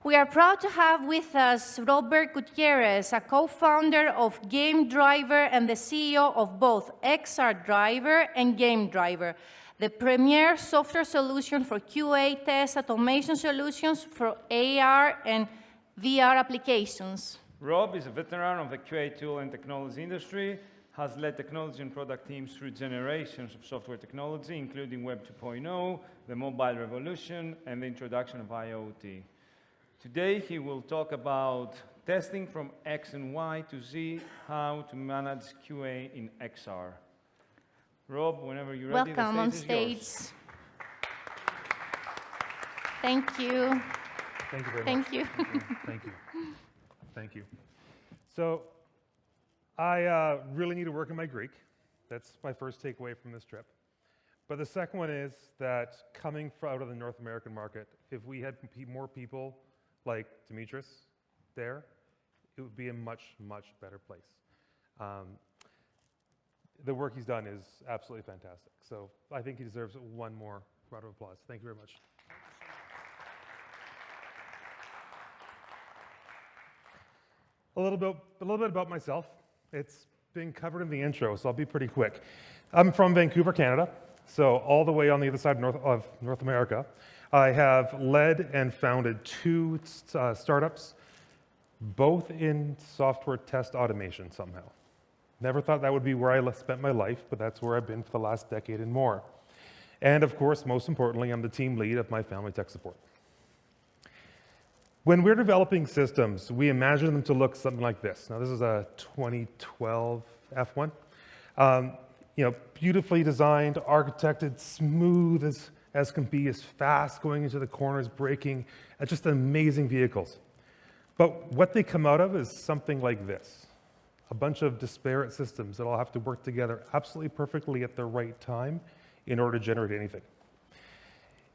We are proud to have with us Robert Gutierez, a co-founder of GameDriver and the CEO of both XRDriver and GameDriver, the premier software solution for QA test automation solutions for AR and VR applications. Rob is a veteran of the QA tool and technology industry, has led technology and product teams through generations of software technology, including Web 2.0, the mobile revolution, and the introduction of IoT. Today, he will talk about testing from X and Y to Z, how to manage QA in XR. Rob, whenever you're ready, welcome on stage. Yours. Thank you. Thank you very much. Thank you. Thank you. Thank you. So, I really need to work on my Greek. That's my first takeaway from this trip. But the second one is that coming out of the North American market, if we had more people like Dimitris there, it would be a much, much better place. The work he's done is absolutely fantastic. So I think he deserves one more round of applause. Thank you very much. A little bit about myself. It's been covered in the intro, so I'll be pretty quick. I'm from Vancouver, Canada, so all the way on the other side of North America. I have led and founded two startups, both in software test automation somehow. Never thought that would be where I spent my life, but that's where I've been for the last decade and more. And of course, most importantly, I'm the team lead of my family tech support. When we're developing systems, we imagine them to look something like this. Now, this is a 2012 F1. Beautifully designed, architected, smooth as can be, as fast, going into the corners, braking, just amazing vehicles. But what they come out of is something like this. A bunch of disparate systems that all have to work together absolutely perfectly at the right time in order to generate anything.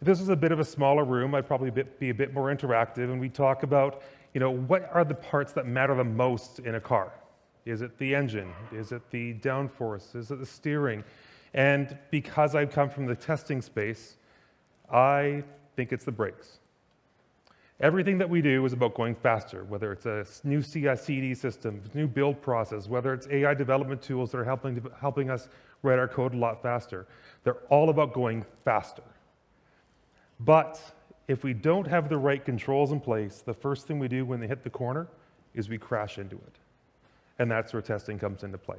If this was a bit of a smaller room, I'd probably be a bit more interactive, and we talk about, what are the parts that matter the most in a car? Is it the engine? Is it the downforce? Is it the steering? And because I come from the testing space, I think it's the brakes. Everything that we do is about going faster, whether it's a new CI/CD system, new build process, whether it's AI development tools that are helping us write our code a lot faster. They're all about going faster. But if we don't have the right controls in place, the first thing we do when they hit the corner is we crash into it. And that's where testing comes into play.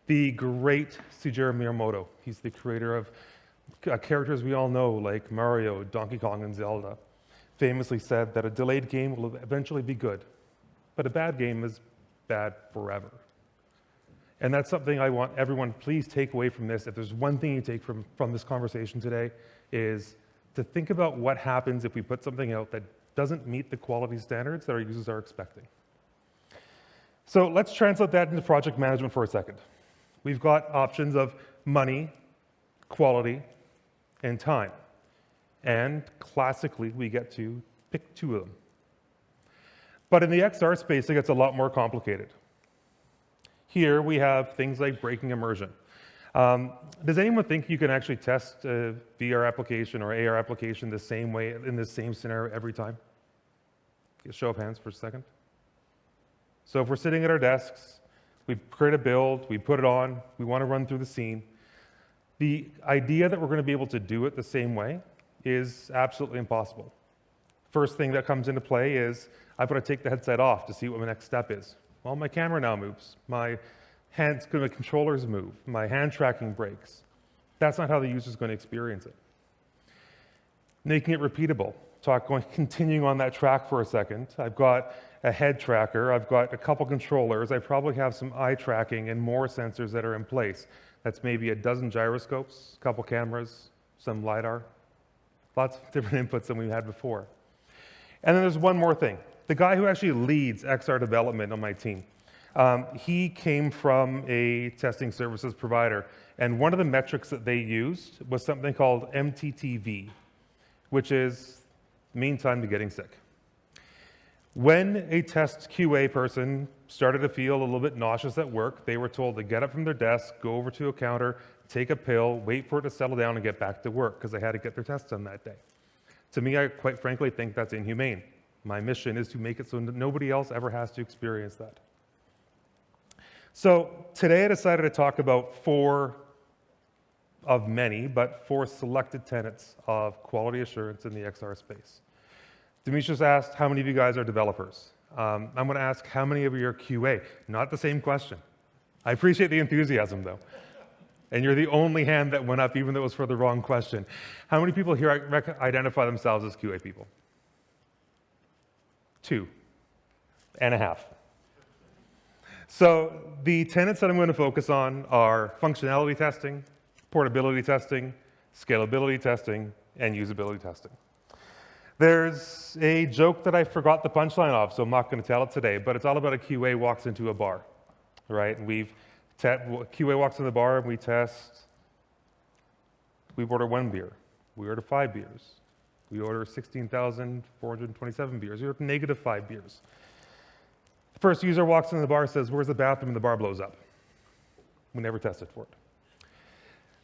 The great Shigeru Miyamoto, he's the creator of characters we all know like Mario, Donkey Kong, and Zelda, famously said that a delayed game will eventually be good, but a bad game is bad forever. And that's something I want everyone, please take away from this. If there's one thing you take from this conversation today, is to think about what happens if we put something out that doesn't meet the quality standards that our users are expecting. So let's translate that into project management for a second. We've got options of money, quality, and time. And classically, we get to pick two of them. But in the XR space, it gets a lot more complicated. Here we have things like braking immersion. Does anyone think you can actually test a VR application or AR application the same way, in the same scenario every time? Show of hands for a second. So if we're sitting at our desks, we create a build, we put it on, we want to run through the scene. The idea that we're going to be able to do it the same way is absolutely impossible. First thing that comes into play is I've got to take the headset off to see what my next step is. Well, my camera now moves. My controllers move. My hand tracking breaks. That's not how the user's going to experience it. Making it repeatable. Continuing on that track for a second. I've got a head tracker. I've got a couple controllers. I probably have some eye tracking and more sensors that are in place. That's maybe a dozen gyroscopes, a couple cameras, some LiDAR. Lots of different inputs than we had before. And then there's one more thing. The guy who actually leads XR development on my team, he came from a testing services provider, and one of the metrics that they used was something called MTTV, which is mean time to getting sick. When a test QA person started to feel a little bit nauseous at work, they were told to get up from their desk, go over to a counter, take a pill, wait for it to settle down, and get back to work, because they had to get their tests done that day. To me, I quite frankly think that's inhumane. My mission is to make it so nobody else ever has to experience that. So today I decided to talk about 4 of many, but 4 selected tenets of quality assurance in the XR space. Demetrius asked, how many of you guys are developers? I'm going to ask, how many of you are QA? Not the same question. I appreciate the enthusiasm, though. And you're the only hand that went up, even though it was for the wrong question. How many people here identify themselves as QA people? 2.5. So the tenets that I'm going to focus on are functionality testing, portability testing, scalability testing, and usability testing. There's a joke that I forgot the punchline of, so I'm not going to tell it today, but it's all about a QA walks into a bar, right? And QA walks in the bar and we test, we order 1 beer, we order 5 beers, we order 16,427 beers, we order -5 beers. The first user walks into the bar, says, where's the bathroom? And the bar blows up. We never tested for it.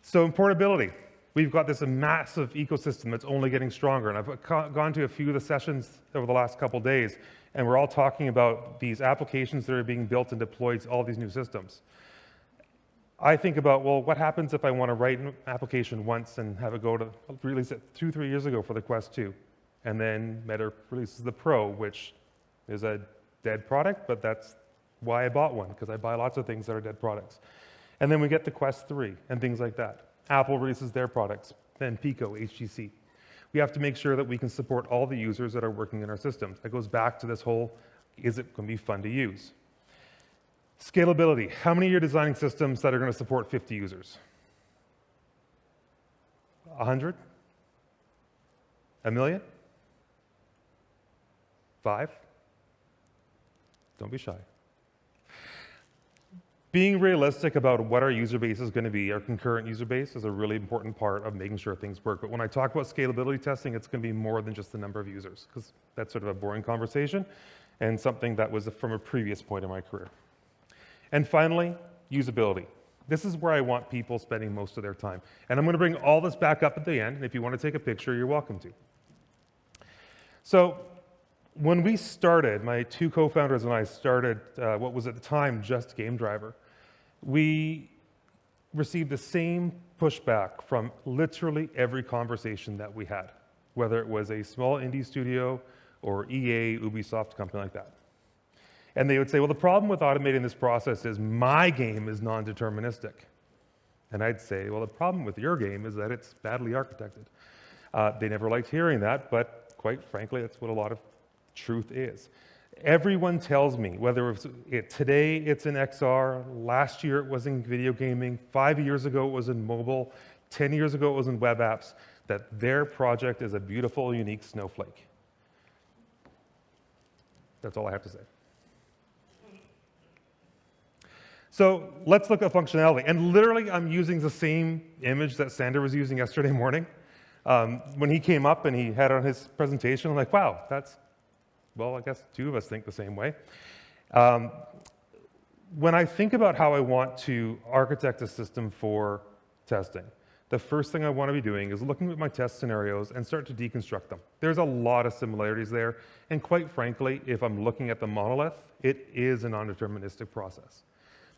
So in portability, we've got this massive ecosystem that's only getting stronger. And I've gone to a few of the sessions over the last couple days, and we're all talking about these applications that are being built and deployed to all these new systems. I think about, well, what happens if I want to write an application once and have it go to release it 2-3 years ago for the Quest 2, and then Meta releases the Pro, which is a dead product, but that's why I bought one, because I buy lots of things that are dead products. And then we get the Quest 3 and things like that. Apple releases their products, then Pico, HTC. We have to make sure that we can support all the users that are working in our systems. That goes back to this whole, is it going to be fun to use? Scalability. How many of you are designing systems that are going to support 50 users? 100? 1 million? 5? Don't be shy. Being realistic about what our user base is going to be, our concurrent user base, is a really important part of making sure things work. But when I talk about scalability testing, it's going to be more than just the number of users, because that's sort of a boring conversation and something that was from a previous point in my career. And finally, usability. This is where I want people spending most of their time. And I'm going to bring all this back up at the end, and if you want to take a picture, you're welcome to. So when we started, my 2 co-founders and I started what was at the time just GameDriver, we received the same pushback from literally every conversation that we had, whether it was a small indie studio or EA, Ubisoft, company like that. And they would say, well, the problem with automating this process is my game is non-deterministic. And I'd say, well, the problem with your game is that it's badly architected. They never liked hearing that, but quite frankly, that's what a lot of truth is. Everyone tells me, whether today it's in XR, last year it was in video gaming, 5 years ago it was in mobile, 10 years ago it was in web apps, that their project is a beautiful, unique snowflake. That's all I have to say. So let's look at functionality. And literally, I'm using the same image that Sander was using yesterday morning. When he came up and he had it on his presentation, I'm like, wow, that's, well, I guess 2 of us think the same way. When I think about how I want to architect a system for testing, the first thing I want to be doing is looking at my test scenarios and start to deconstruct them. There's a lot of similarities there. And quite frankly, if I'm looking at the monolith, it is a non-deterministic process.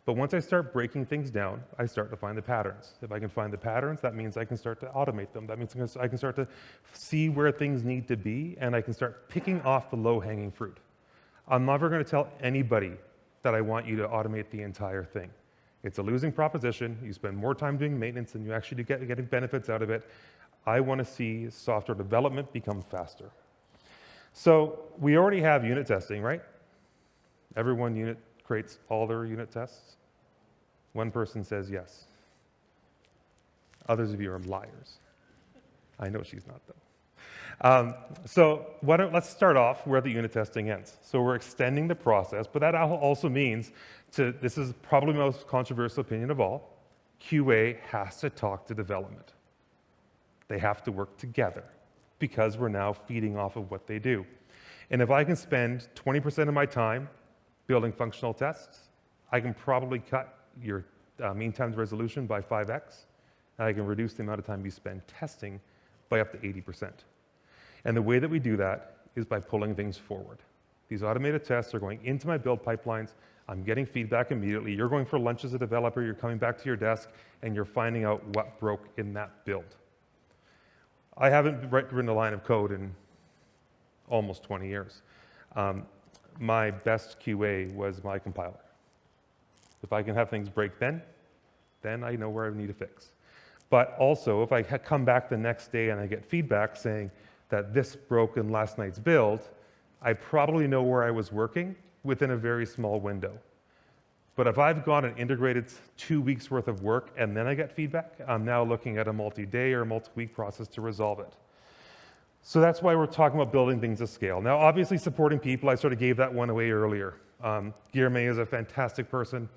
But once I start breaking things down, I start to find the patterns. If I can find the patterns, that means I can start to automate them. That means I can start to see where things need to be, and I can start picking off the low-hanging fruit. I'm never going to tell anybody that I want you to automate the entire thing. It's a losing proposition. You spend more time doing maintenance than you actually get getting benefits out of it. I want to see software development become faster. So we already have unit testing, right? Everyone unit creates all their unit tests. One person says yes. Others of you are liars. I know she's not, though. So let's start off where the unit testing ends. So we're extending the process, but that also means, this is probably the most controversial opinion of all, QA has to talk to development. They have to work together because we're now feeding off of what they do. And if I can spend 20% of my time building functional tests, I can probably cut your mean time to resolution by 5x, and I can reduce the amount of time you spend testing by up to 80%. And the way that we do that is by pulling things forward. These automated tests are going into my build pipelines. I'm getting feedback immediately. You're going for lunch as a developer, you're coming back to your desk, and you're finding out what broke in that build. I haven't written a line of code in almost 20 years. My best QA was my compiler. If I can have things break then I know where I need to fix. But also, if I come back the next day and I get feedback saying that this broke in last night's build, I probably know where I was working within a very small window. But if I've got an integrated 2 weeks worth of work and then I get feedback, I'm now looking at a multi-day or multi-week process to resolve it. So that's why we're talking about building things at scale. Now, obviously supporting people, I sort of gave that one away earlier. Guillermo is a fantastic person.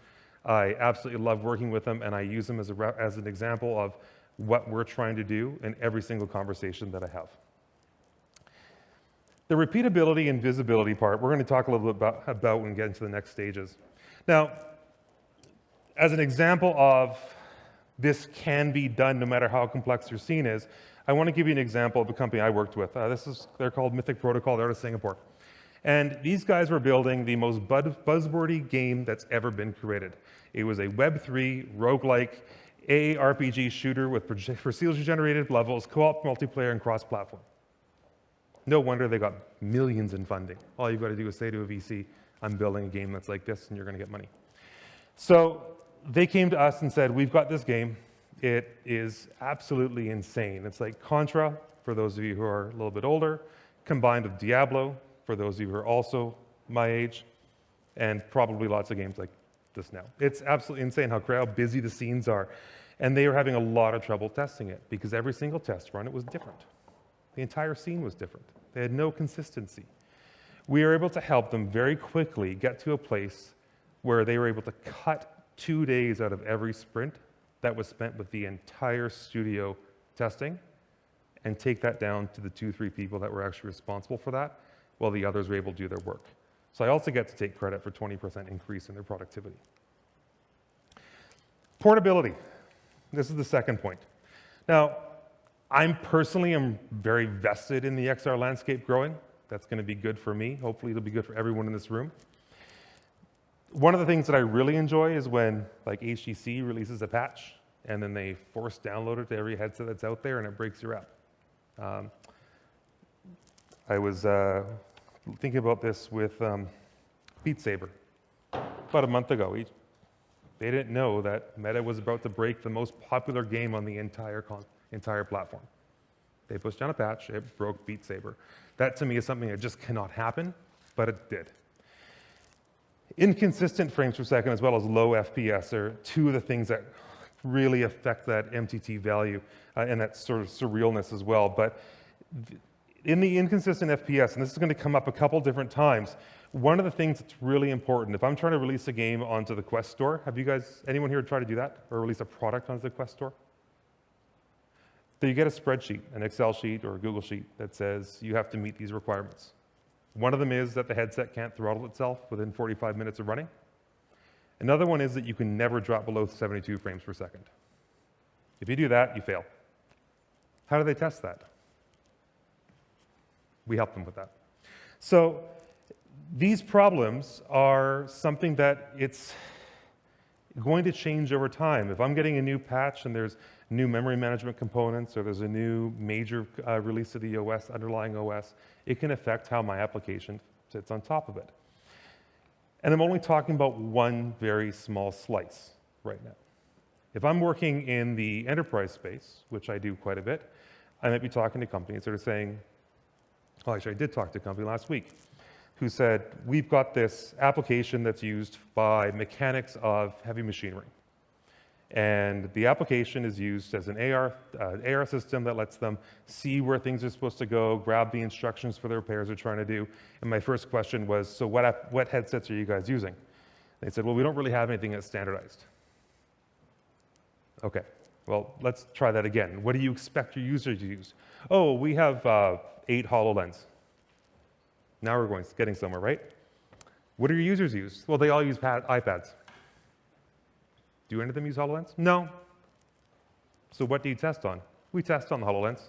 I absolutely love working with him, and I use him as an example of what we're trying to do in every single conversation that I have. The repeatability and visibility part, we're going to talk a little bit about when we get into the next stages. Now, as an example of this can be done no matter how complex your scene is, I want to give you an example of a company I worked with. They're called Mythic Protocol, they're out of Singapore. And these guys were building the most buzzwordy game that's ever been created. It was a Web3 roguelike ARPG shooter with procedurally generated levels, co-op multiplayer, and cross-platform. No wonder they got millions in funding. All you've got to do is say to a VC, I'm building a game that's like this, and you're going to get money. So they came to us and said, we've got this game. It is absolutely insane. It's like Contra, for those of you who are a little bit older, combined with Diablo, for those of you who are also my age, and probably lots of games like this now. It's absolutely insane how busy the scenes are. And they were having a lot of trouble testing it because every single test run, it was different. The entire scene was different. They had no consistency. We were able to help them very quickly get to a place where they were able to cut 2 days out of every sprint that was spent with the entire studio testing and take that down to the 2-3 people that were actually responsible for that, while the others were able to do their work. So I also get to take credit for 20% increase in their productivity. Portability. This is the second point. Now, I'm personally very vested in the XR landscape growing. That's going to be good for me. Hopefully it'll be good for everyone in this room. One of the things that I really enjoy is when like HTC releases a patch and then they force download it to every headset that's out there and it breaks your app. I was thinking about this with Beat Saber about a month ago. They didn't know that Meta was about to break the most popular game on the entire platform. They pushed down a patch, it broke Beat Saber. That to me is something that just cannot happen, but it did. Inconsistent frames per second as well as low FPS are two of the things that really affect that MTT value and that sort of surrealness as well. But in the inconsistent FPS, and this is going to come up a couple different times, one of the things that's really important, if I'm trying to release a game onto the Quest store, have you guys, anyone here try to do that? Or release a product onto the Quest store? So you get a spreadsheet, an Excel sheet or a Google sheet that says you have to meet these requirements. One of them is that the headset can't throttle itself within 45 minutes of running. Another one is that you can never drop below 72 frames per second. If you do that, you fail. How do they test that? We help them with that. So these problems are something that it's going to change over time. If I'm getting a new patch and there's new memory management components or there's a new major release of the OS, underlying OS, it can affect how my application sits on top of it. And I'm only talking about one very small slice right now. If I'm working in the enterprise space, which I do quite a bit, I might be talking to companies that are saying, well, actually, I did talk to a company last week who said, we've got this application that's used by mechanics of heavy machinery. And the application is used as an AR system that lets them see where things are supposed to go, grab the instructions for the repairs they're trying to do. And my first question was, so what headsets are you guys using? They said, well, we don't really have anything that's standardized. Okay, well, let's try that again. What do you expect your users to use? Oh, we have 8 HoloLens. Now we're getting somewhere, right? What do your users use? Well, they all use iPads. Do any of them use HoloLens? No. So what do you test on? We test on the HoloLens.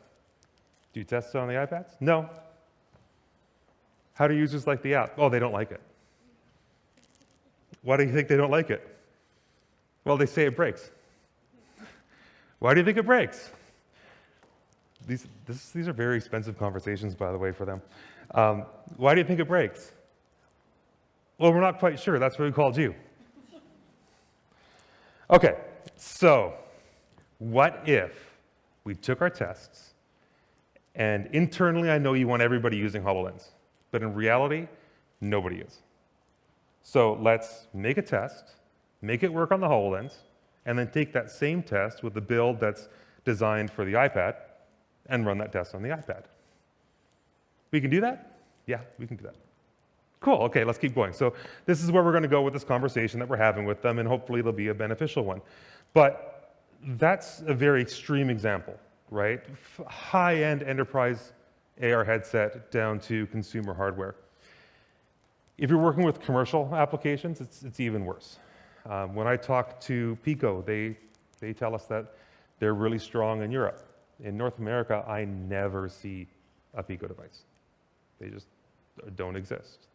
Do you test it on the iPads? No. How do users like the app? Oh, they don't like it. Why do you think they don't like it? Well, they say it breaks. Why do you think it breaks? These are very expensive conversations, by the way, for them. Why do you think it breaks? Well, we're not quite sure. That's why we called you. Okay, so what if we took our tests, and internally I know you want everybody using HoloLens, but in reality, nobody is. So let's make a test, make it work on the HoloLens, and then take that same test with the build that's designed for the iPad and run that test on the iPad. We can do that? Yeah, we can do that. Cool, okay, let's keep going. So this is where we're going to go with this conversation that we're having with them, and hopefully it'll be a beneficial one. But that's a very extreme example, right? High-end enterprise AR headset down to consumer hardware. If you're working with commercial applications, it's even worse. When I talk to Pico, they tell us that they're really strong in Europe. In North America, I never see a Pico device. They just don't exist.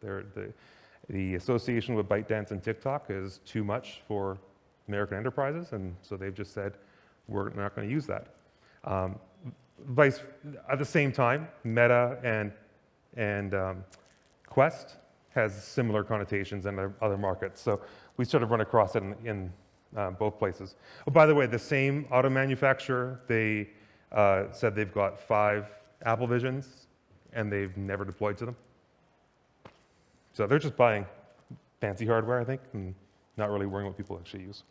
The association with ByteDance and TikTok is too much for American enterprises, and so they've just said, we're not going to use that. At the same time, Meta and Quest has similar connotations in other markets, so we sort of run across it in both places. Oh, by the way, the same auto manufacturer, they said they've got 5 Apple Visions, and they've never deployed to them. So they're just buying fancy hardware, I think, and not really worrying what people actually use.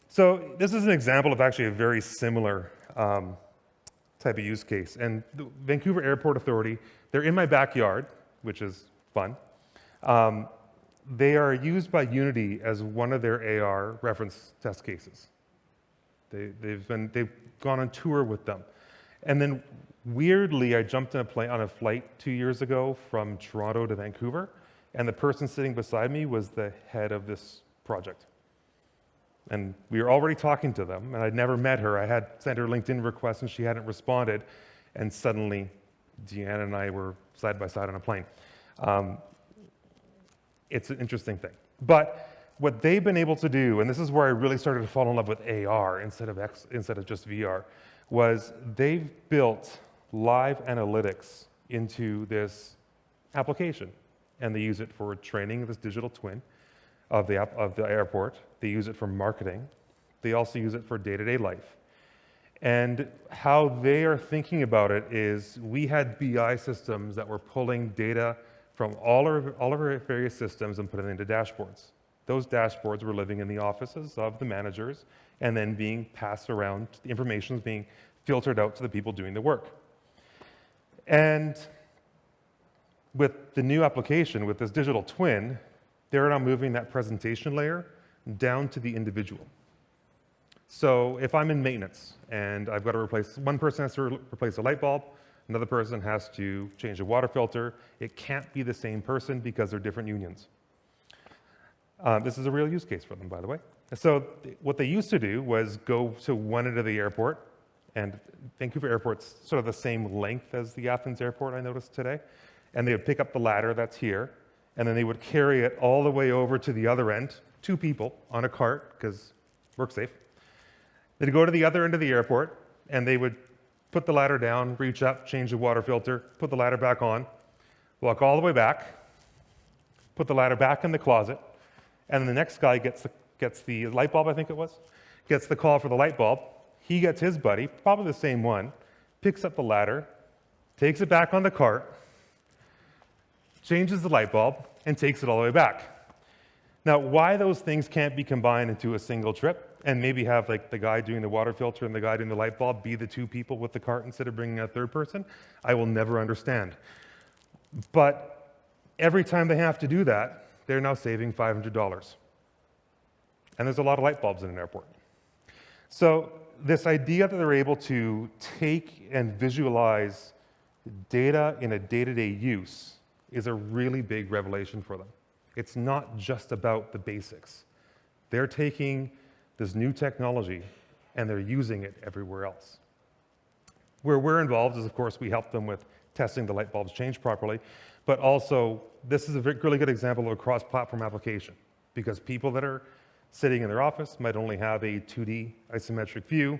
So this is an example of actually a very similar type of use case. And the Vancouver Airport Authority, they're in my backyard, which is fun. They are used by Unity as one of their AR reference test cases. They've gone on tour with them. And then weirdly, I jumped on a flight 2 years ago from Toronto to Vancouver, and the person sitting beside me was the head of this project. And we were already talking to them, and I'd never met her. I had sent her LinkedIn requests, and she hadn't responded, and suddenly Deanna and I were side by side on a plane. It's an interesting thing. But what they've been able to do, and this is where I really started to fall in love with AR instead of just VR, was they've built live analytics into this application, and they use it for training this digital twin of the airport. They use it for marketing. They also use it for day-to-day life. And how they are thinking about it is we had BI systems that were pulling data from all of our various systems and putting it into dashboards. Those dashboards were living in the offices of the managers and then being passed around. The information is being filtered out to the people doing the work. And with the new application, with this digital twin, they're now moving that presentation layer down to the individual. So if I'm in maintenance and I've got to replace, one person has to replace a light bulb, another person has to change a water filter, it can't be the same person because they're different unions. This is a real use case for them, by the way. So what they used to do was go to one end of the airport, and Vancouver Airport's sort of the same length as the Athens Airport I noticed today, and they would pick up the ladder that's here, and then they would carry it all the way over to the other end, 2 people on a cart, because work safe. They'd go to the other end of the airport, and they would put the ladder down, reach up, change the water filter, put the ladder back on, walk all the way back, put the ladder back in the closet, and then the next guy gets the light bulb, I think it was, gets the call for the light bulb. He gets his buddy, probably the same one, picks up the ladder, takes it back on the cart, changes the light bulb, and takes it all the way back. Now, why those things can't be combined into a single trip and maybe have like the guy doing the water filter and the guy doing the light bulb be the 2 people with the cart instead of bringing a third person, I will never understand. But every time they have to do that, they're now saving $500. And there's a lot of light bulbs in an airport. So this idea that they're able to take and visualize data in a day-to-day use is a really big revelation for them. It's not just about the basics. They're taking this new technology and they're using it everywhere else. Where we're involved is, of course, we help them with testing the light bulbs change properly, but also this is a really good example of a cross-platform application because people that are sitting in their office might only have a 2D isometric view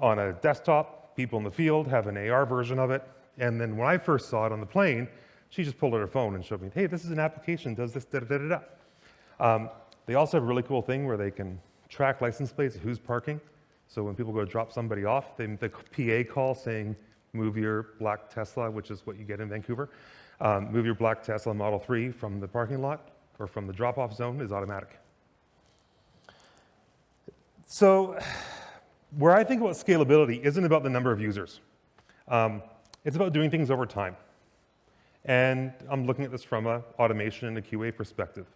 on a desktop, people in the field have an AR version of it, and then when I first saw it on the plane, she just pulled out her phone and showed me, hey, this is an application, does this, da-da-da-da-da. They also have a really cool thing where they can track license plates of who's parking. So when people go to drop somebody off, the PA call saying, move your black Tesla, which is what you get in Vancouver, move your black Tesla Model 3 from the parking lot or from the drop-off zone is automatic. So where I think about scalability isn't about the number of users. It's about doing things over time. And I'm looking at this from an automation and a QA perspective.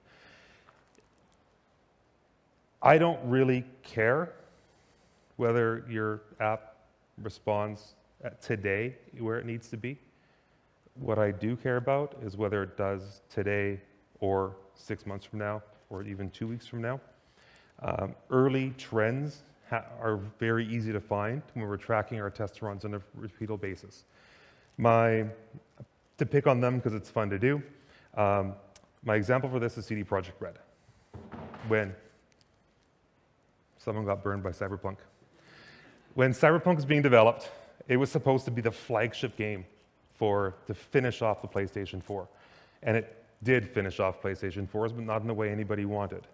I don't really care whether your app responds today where it needs to be. What I do care about is whether it does today or 6 months from now or even 2 weeks from now. Early trends are very easy to find when we're tracking our test runs on a repeatable basis. To pick on them because it's fun to do, my example for this is CD Projekt Red. When someone got burned by Cyberpunk. When Cyberpunk was being developed, it was supposed to be the flagship game to finish off the PlayStation 4. And it did finish off PlayStation 4s, but not in the way anybody wanted.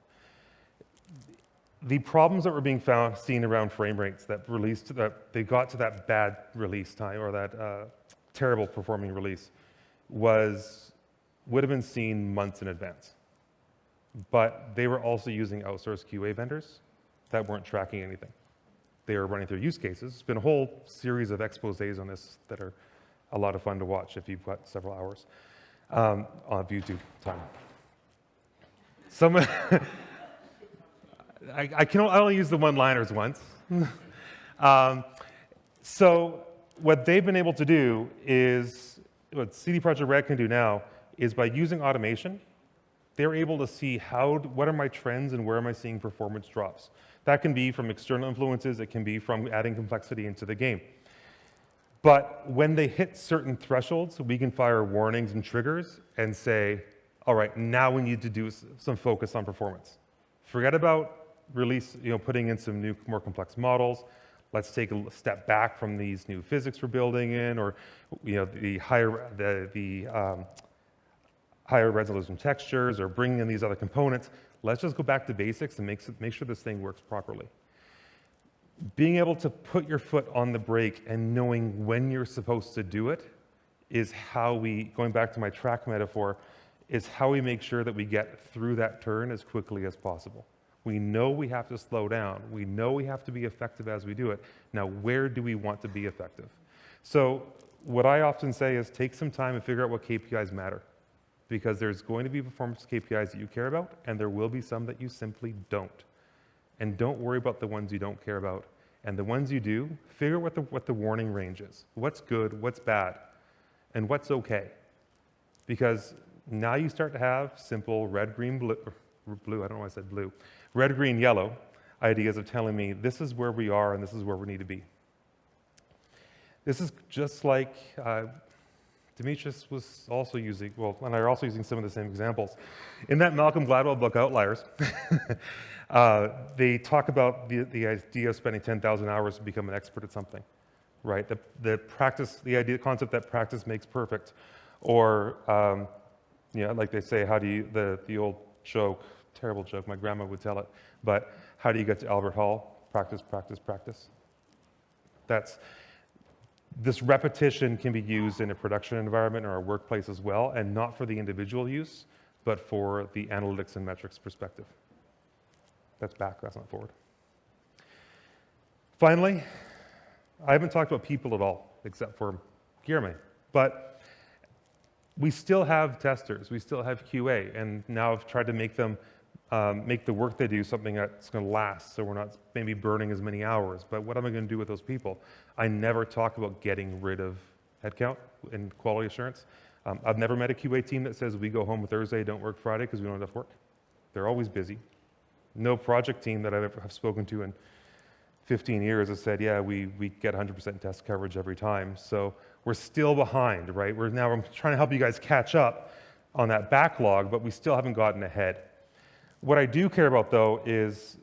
The problems that were being seen around frame rates that they got to that bad release time or that terrible performing release would have been seen months in advance. But they were also using outsourced QA vendors that weren't tracking anything. They were running through use cases. There's been a whole series of exposés on this that are a lot of fun to watch if you've got several hours on YouTube time. I only use the one-liners once. So what they've been able to do is, what CD Projekt Red can do now is by using automation, they're able to see what are my trends and where am I seeing performance drops. That can be from external influences, it can be from adding complexity into the game. But when they hit certain thresholds, we can fire warnings and triggers and say, all right, now we need to do some focus on performance. Forget about putting in some new, more complex models. Let's take a step back from these new physics we're building in, or the higher resolution textures, or bringing in these other components. Let's just go back to basics and make sure this thing works properly. Being able to put your foot on the brake and knowing when you're supposed to do it is how going back to my track metaphor, is how we make sure that we get through that turn as quickly as possible. We know we have to slow down. We know we have to be effective as we do it. Now, where do we want to be effective? So what I often say is take some time and figure out what KPIs matter, because there's going to be performance KPIs that you care about, and there will be some that you simply don't. And don't worry about the ones you don't care about. And the ones you do, figure out what the warning range is. What's good, what's bad, and what's okay. Because now you start to have simple red, green, blue, I don't know why I said blue, red, green, yellow ideas of telling me this is where we are and this is where we need to be. This is just like Demetrius was also using, and I are also using some of the same examples. In that Malcolm Gladwell book, Outliers, they talk about the idea of spending 10,000 hours to become an expert at something, right? The concept that practice makes perfect. Or, like they say, the old joke, terrible joke, my grandma would tell it, but how do you get to Albert Hall? Practice, practice, practice. This repetition can be used in a production environment or a workplace as well, and not for the individual use, but for the analytics and metrics perspective. That's back, that's not forward. Finally, I haven't talked about people at all, except for Guillermo, but we still have testers, we still have QA, and now I've tried to make them make the work they do something that's going to last, so we're not maybe burning as many hours. But what am I going to do with those people? I never talk about getting rid of headcount in quality assurance. I've never met a QA team that says we go home Thursday, don't work Friday because we don't have enough work. They're always busy. No project team that I've ever have spoken to in 15 years has said, yeah, we get 100% test coverage every time. So we're still behind, right? I'm trying to help you guys catch up on that backlog, but we still haven't gotten ahead. What I do care about, though, is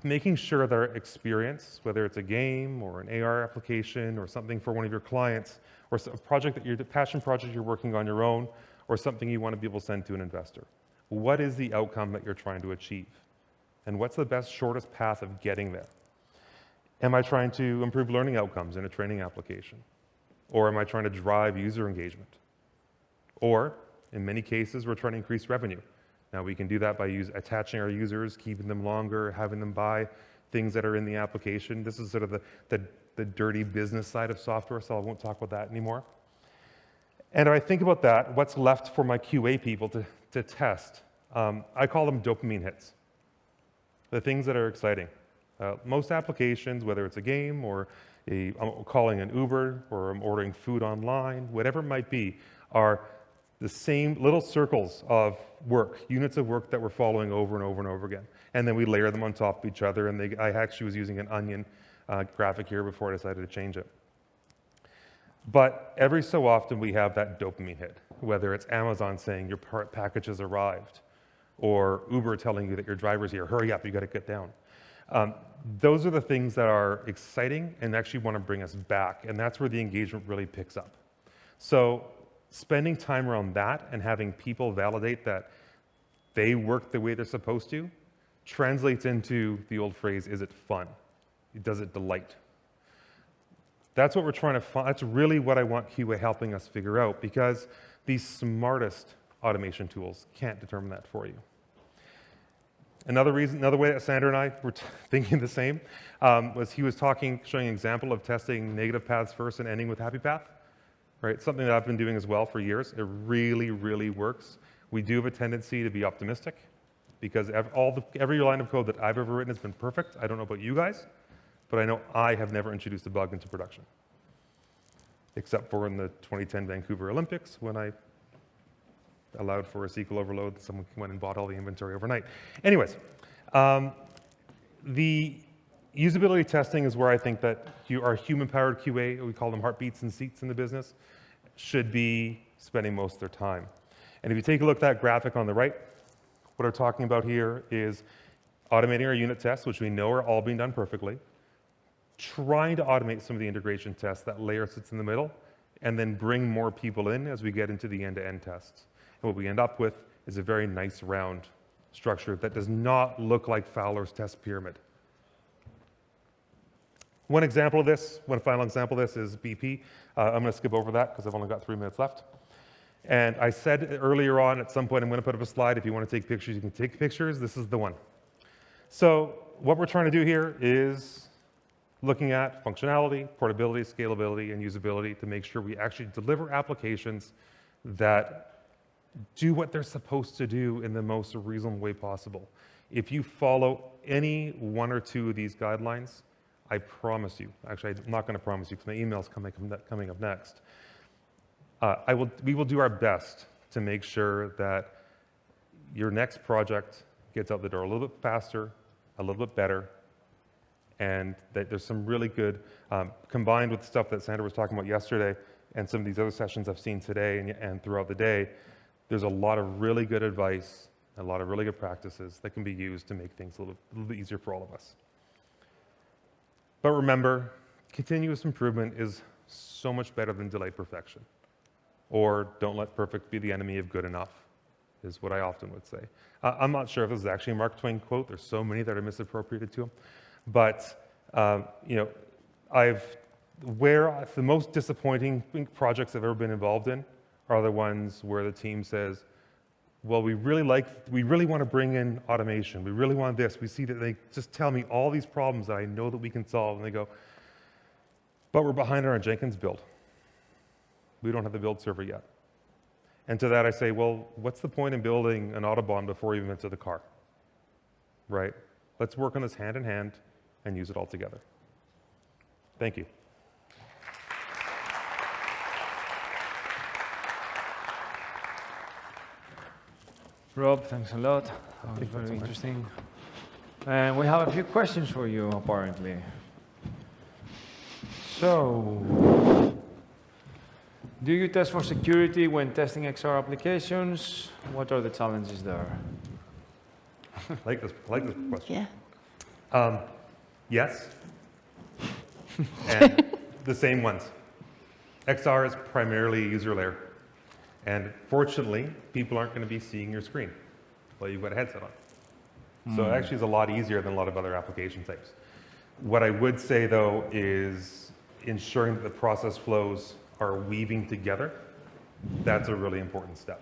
making sure that our experience, whether it's a game or an AR application or something for one of your clients, or a project that passion project you're working on your own, or something you want to be able to send to an investor. What is the outcome that you're trying to achieve? And what's the best, shortest path of getting there? Am I trying to improve learning outcomes in a training application? Or am I trying to drive user engagement? Or, in many cases, we're trying to increase revenue. Now, we can do that by attaching our users, keeping them longer, having them buy things that are in the application. This is sort of the dirty business side of software, so I won't talk about that anymore. And if I think about that, what's left for my QA people to test? I call them dopamine hits. The things that are exciting. Most applications, whether it's a game or I'm calling an Uber or I'm ordering food online, whatever it might be, are the same little circles of work, units of work that we're following over and over and over again. And then we layer them on top of each other, and I actually was using an onion graphic here before I decided to change it. But every so often we have that dopamine hit, whether it's Amazon saying your package has arrived, or Uber telling you that your driver's here, hurry up, you gotta get down. Those are the things that are exciting and actually want to bring us back, and that's where the engagement really picks up. So spending time around that and having people validate that they work the way they're supposed to translates into the old phrase, is it fun? Does it delight? That's what we're trying to find. That's really what I want QA helping us figure out, because these smartest automation tools can't determine that for you. Another way that Sandra and I were thinking the same was he was showing an example of testing negative paths first and ending with happy path, right? Something that I've been doing as well for years. It really, really works. We do have a tendency to be optimistic because every line of code that I've ever written has been perfect. I don't know about you guys, but I know I have never introduced a bug into production, except for in the 2010 Vancouver Olympics when I allowed for a SQL overload. Someone went and bought all the inventory overnight. Anyways, the usability testing is where I think that our human-powered QA, we call them heartbeats and seats in the business, should be spending most of their time. And if you take a look at that graphic on the right, what we're talking about here is automating our unit tests, which we know are all being done perfectly, trying to automate some of the integration tests, that layer sits in the middle, and then bring more people in as we get into the end-to-end tests. And what we end up with is a very nice round structure that does not look like Fowler's test pyramid. One final example of this is BP. I'm going to skip over that because I've only got 3 minutes left. And I said earlier on, at some point, I'm going to put up a slide. If you want to take pictures, you can take pictures. This is the one. So what we're trying to do here is looking at functionality, portability, scalability, and usability to make sure we actually deliver applications that do what they're supposed to do in the most reasonable way possible. If you follow any one or two of these guidelines, I promise you, actually I'm not going to promise you because my email's coming up next, we will do our best to make sure that your next project gets out the door a little bit faster, a little bit better, and that there's some really good, combined with the stuff that Sandra was talking about yesterday and some of these other sessions I've seen today and throughout the day, there's a lot of really good advice, a lot of really good practices that can be used to make things a little bit easier for all of us. But remember, continuous improvement is so much better than delayed perfection. Or don't let perfect be the enemy of good enough, is what I often would say. I'm not sure if this is actually a Mark Twain quote. There's so many that are misappropriated to him. But the most disappointing projects I've ever been involved in are the ones where the team says, well, we really want to bring in automation. We really want this. We see that they just tell me all these problems that I know that we can solve. And they go, but we're behind on our Jenkins build. We don't have the build server yet. And to that I say, well, what's the point in building an Autobahn before you even get to the car? Right? Let's work on this hand in hand and use it all together. Thank you. Rob, thanks a lot. That was very interesting. And we have a few questions for you, apparently. So, do you test for security when testing XR applications? What are the challenges there? Like this question. Yeah. Yes, and the same ones. XR is primarily a user layer, and fortunately, people aren't going to be seeing your screen while you've got a headset on. So it actually is a lot easier than a lot of other application types. What I would say, though, is ensuring that the process flows are weaving together. That's a really important step,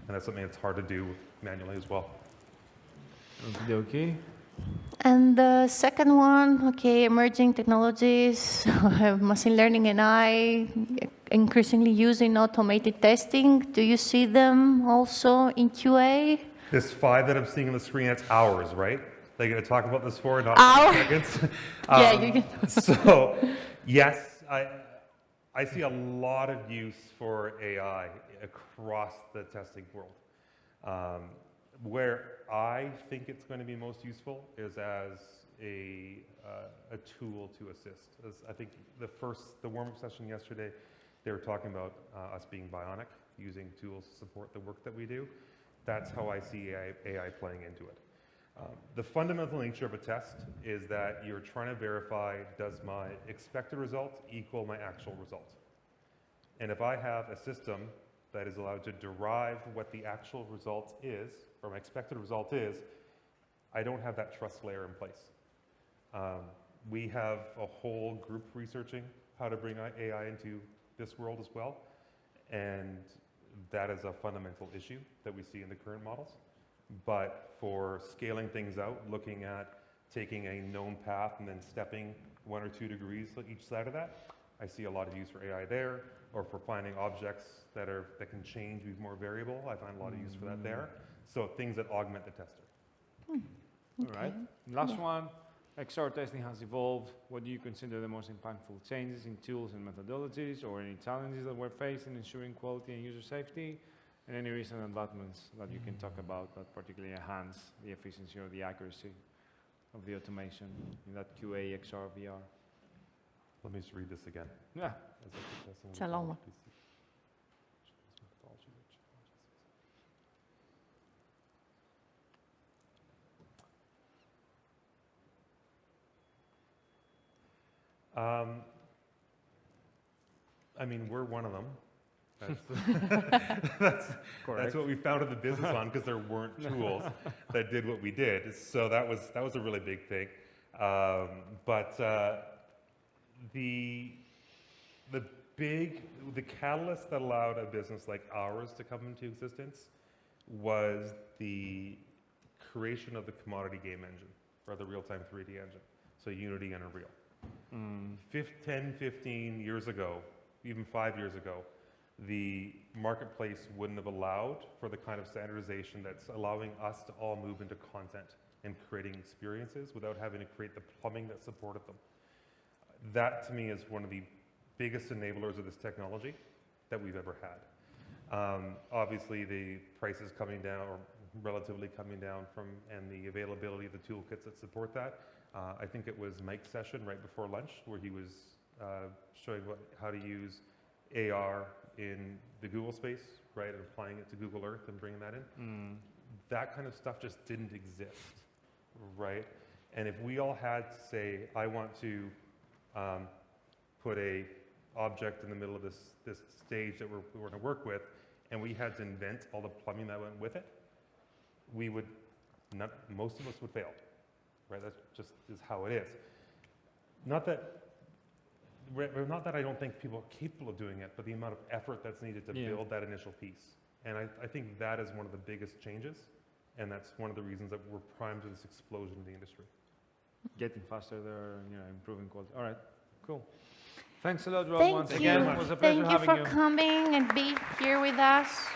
and that's something that's hard to do manually as well. Okay. And the second one, okay, emerging technologies, machine learning and AI, increasingly used in automated testing. Do you see them also in QA? This 5 that I'm seeing on the screen, that's hours, right? They're going to talk about this for, not Hour? seconds. Yeah, you can. So, yes, I see a lot of use for AI across the testing world. Where I think it's going to be most useful is as a tool to assist. As I think the warm-up session yesterday, they were talking about us being bionic, using tools to support the work that we do. That's how I see AI playing into it. The fundamental nature of a test is that you're trying to verify, does my expected result equal my actual result? And if I have a system that is allowed to derive what the actual result is, or my expected result is, I don't have that trust layer in place. We have a whole group researching how to bring AI into this world as well, and that is a fundamental issue that we see in the current models. But for scaling things out, looking at taking a known path and then stepping 1 or 2 degrees each side of that, I see a lot of use for AI there, or for finding objects that can change, be more variable. I find a lot of use for that there. So things that augment the tester. All right. Last one. XR testing has evolved. What do you consider the most impactful changes in tools and methodologies, or any challenges that we're faced in ensuring quality and user safety, and any recent advancements that you can talk about that particularly enhance the efficiency or the accuracy of the automation in that QA XR VR? Let me just read this again. Yeah. It's a long one. I mean, we're one of them. That's what we founded the business on, because there weren't tools that did what we did. So that was a really big thing. But the catalyst that allowed a business like ours to come into existence was the creation of the commodity game engine, or the real-time 3D engine. So Unity and Unreal. 10, 15 years ago, even 5 years ago, the marketplace wouldn't have allowed for the kind of standardization that's allowing us to all move into content and creating experiences without having to create the plumbing that supported them. That, to me, is one of the biggest enablers of this technology that we've ever had. Obviously, the price is coming down, or relatively coming down and the availability of the toolkits that support that. I think it was Mike's session right before lunch where he was showing how to use AR in the Google space, right, and applying it to Google Earth and bringing that in. That kind of stuff just didn't exist, right? And if we all had to say, I want to put a object in the middle of this stage that we're going to work with, and we had to invent all the plumbing that went with it, most of us would fail, right? That just is how it is. Not that I don't think people are capable of doing it, but the amount of effort that's needed to build that initial piece. And I think that is one of the biggest changes, and that's one of the reasons that we're primed for this explosion in the industry. Getting faster there, improving quality. All right, cool. Thanks a lot, Rob, once again. It was a pleasure having you. Thank you for coming and being here with us.